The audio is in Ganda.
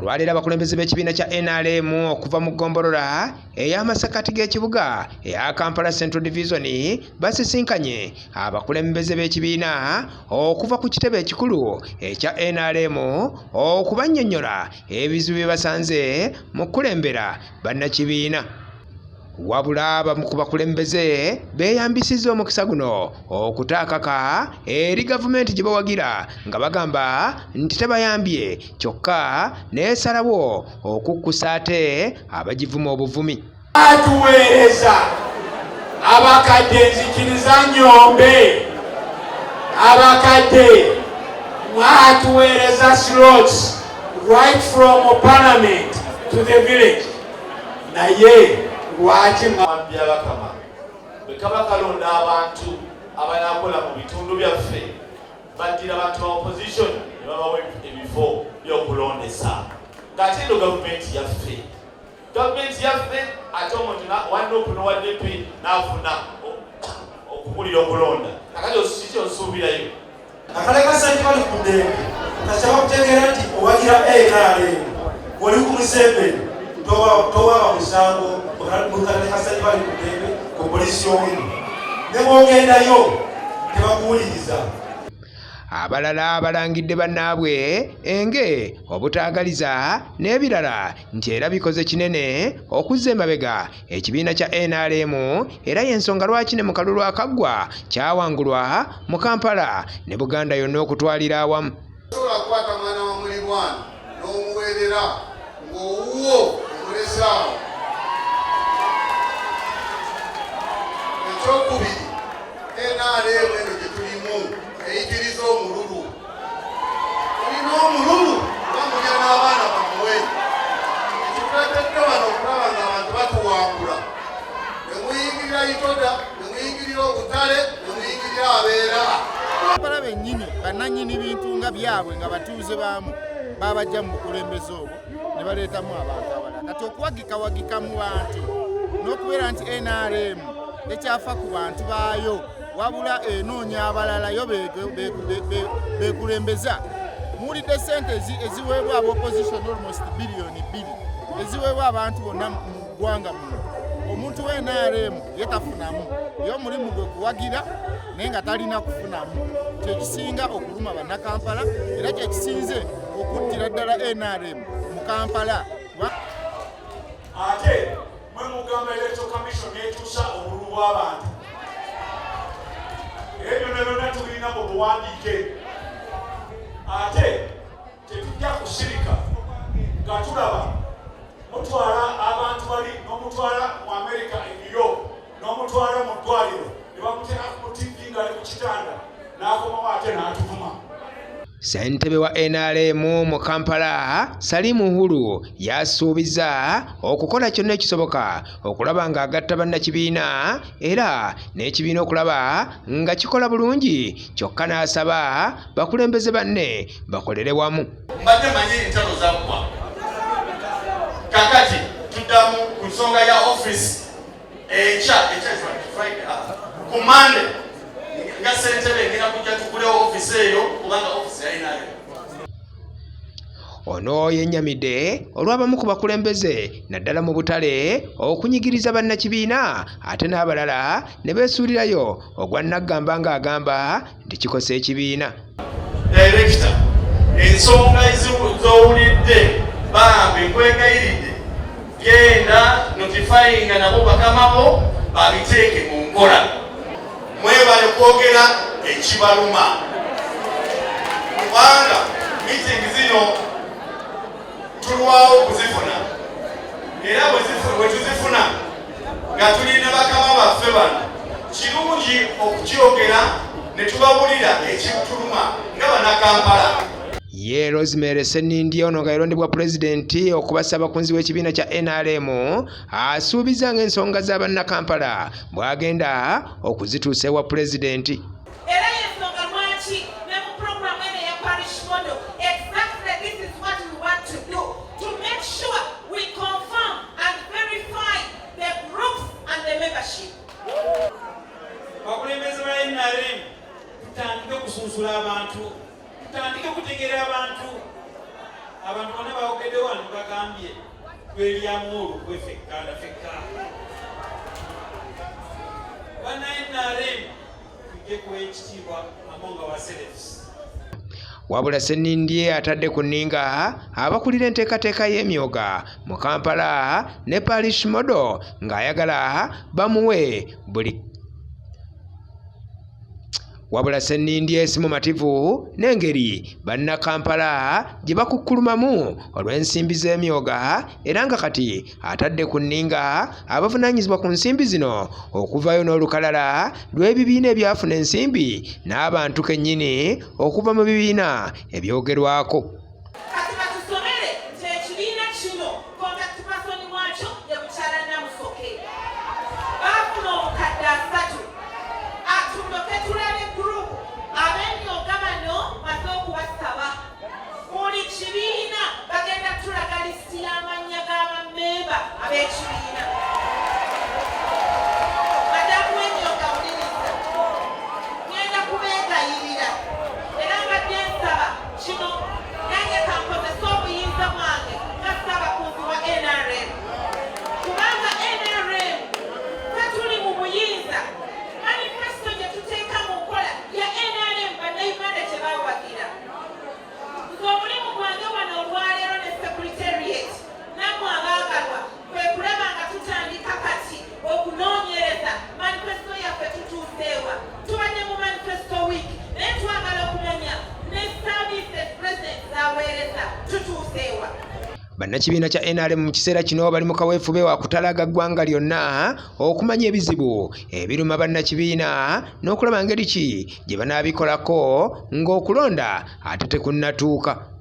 olwaleero abakulembeze b'ekibiina kya NRM okuva mu ggombolola ey'amasakati g'ekibuga eya Kampala Central Division basisinkanye abakulembeze b'ekibiina okuva ku kitebe ekikulu ekya NRM okubannyonnyola ebizibu bye basanze mu kukulembera bannakibiina. Wabula abamu ku bakulembeze beeyambisizza omukisa guno okuta Akaka eri gavumenti gye bawagira nga bagamba nti tebayambye kyokka neesalawo okukkusa ate abagivuma obuvumi. Atuweereza abakadde nzikiriza nnyombe, abakadde mwatuweereza slots right from parliament to the village. Naye lwaki mwambya bakama bwe kaba kalonda abantu abanakola mu bitundu byaffe baddira abantu ba opposition ne babawa ebifo by'okulondesa ng'ate eno gavumenti yaffe ate omuntu wadde okunowa DP n'afuna okubulira okulonda nakati kiki osuubirayo akalekasa nti bali ku ddembe kasaba kutegeera nti owagira NRM oli ku Museveni towaaba musango mukalekasa nti bali ku ddembe ku polisi y'owinu ne bw'ogendayo tebakuwuliriza. Abalala balangidde bannaabwe enge obutaagaliza n'ebirala nti era bikoze kinene okuzza emabega ekibiina kya NRM era y'ensonga lwaki ne mu kalulu akaggwa kyawangulwa mu Kampala ne Buganda yonna okutwalira awamu. Osobola kukwata mwana wa mulirwana n'omuweerera ng'owuwo omulesaawo. Ekyokubiri NRM eno gye tulimu eyigiriza omululu. Olina omululu bamulya n'abaana bamuwe. Ekituleetedde wano okulaba ng'abantu batuwangula. Ne muyingirira itoda, ne muyingirira obutale, ne muyingirira abeera. Kampala bennyini bannannyini bintu nga byabwe nga batuuze baamu babajja mu bukulembeze obwo ne baleetamu abantu abalala. Kati okuwagikawagika mu bantu n'okubeera nti NRM tekyafa ku bantu baayo wabula enoonya abalala yo beekulembeza. Muwulidde ssente eziweebwa ab'opposition almost biliyoni 2 eziweebwa abantu bonna mu ggwanga muno. Omuntu w'NRM ye tafunamu, ye omulimu gwe kuwagira naye nga talina kufunamu. Kyekisinga okuluma bannakampala era kyekisinze okuttira ddala NRM mu Kampala. Ate mwe mugamba Electoral Commission neetuusa obululu bw'abantu. Ebyo byonna tulina mu buwandiike. Ate tetujja kusirika nga tulaba mutwala abantu bali n'omutwala mu Amerika e New York n'omutwala mu ddwaliro ne bamuteeka ku TV ng'ali ku kitanda n'akomawo ate n'atuvuma. Ssentebe wa NRM mu Kampala Salimu Uhuru yasuubizza okukola kyonna ekisoboka okulaba ng'agatta bannakibiina era n'ekibiina okulaba nga kikola bulungi kyokka n'asaba bakulembeze banne bakolere wamu. Mbadde manyi entalo zaggwa. Kakati tuddamu ku nsonga ya office enkya Friday ku Monday nga ssentebe ngenda kujja tugulewo office eyo kubanga office yalina. Ono yennyamidde olw'abamu ku bakulembeze naddala mu butale okunyigiriza bannakibiina ate n'abalala ne beesuulirayo ogwa Naggamba ng'agamba nti kikosa ekibiina. Director, ensonga z'owulidde bambi nkwegayiridde genda notifyinga nabo bakamawo babiteeke mu nkola. Mwebale kwogera ekibaluma kubanga meeting zino tulwawo okuzifuna era bwe tuzifuna nga tulina bakama baffe bano kirungi okukyogera ne tubabulira ekituluma nga bannakampala. Ye Rosemary Senindi ono nga yalondebwa pulezidenti okubassa abakunzi w'ekibiina kya NRM asuubiza ng'ensonga za bannakampala bw'agenda okuzituusa ewa pulezidenti. Era y'ensonga lwaki ne mu program eno eya parish model exactly this is what we want to do to make sure we confirm and verify the groups and the membership. Bakulembeze ba NRM tutandike kusunsula abantu. Tutandike kutegeera abantu bonna bawogedde Mukulembeze wano bagambye twelyamu olwo kwefekkana fekka. Bana NRM tujje kuwa ekitiibwa Amonga wa Serefs. Wabula Ssenindye atadde ku nninga abakulira enteekateeka y'emyoga mu Kampala ne Parish Model ng'ayagala bamuwe buli wabula Ssenindye si mumativu n'engeri Bannakampala gye bakukkulumamu olw'ensimbi z'emyoga era nga kati atadde ku nninga abavunaanyizibwa ku nsimbi zino okuvayo n'olukalala lw'ebibiina ebyafuna ensimbi n'abantu kennyini okuva mu bibiina ebyogerwako. Kati batusomere nti ekibiina kino contact person wakyo ye mukyala Namusoke. Baafuna obukadde 3. Atundoke tulabe group ab'emyoga bano baze okubasaba. Buli kibiina bagenda tulaga lisiti y'amannya g'abamemba ab'ekibiina. Madamu w'emyoga wuliriza. Ngenda kubeegayirira era mbadde nsaba kino nange kankozesa obuyinza bwange nga ssaabakunzi wa NRM. Kubanga NRM tetuli mu buyinza. Manifesto gye tuteeka mu nkola ya NRM bannayuganda kye bawagira. Ng'omulimu gwange wano olwaleero ne secretariat nammwe abaagalwa kwe kulaba nga tutandika kati okunoonyereza manifesto yaffe tutuuseewa. Tubadde mu manifesto week naye twagala okumanya ne services president z'aweereza tutuuseewa. Bannakibiina kya NRM mu kiseera kino bali mu kaweefube wa kutalaga ggwanga lyonna okumanya ebizibu ebiruma bannakibiina n'okulaba ngeri ki gye banaabikolako ng'okulonda ate tekunnatuuka.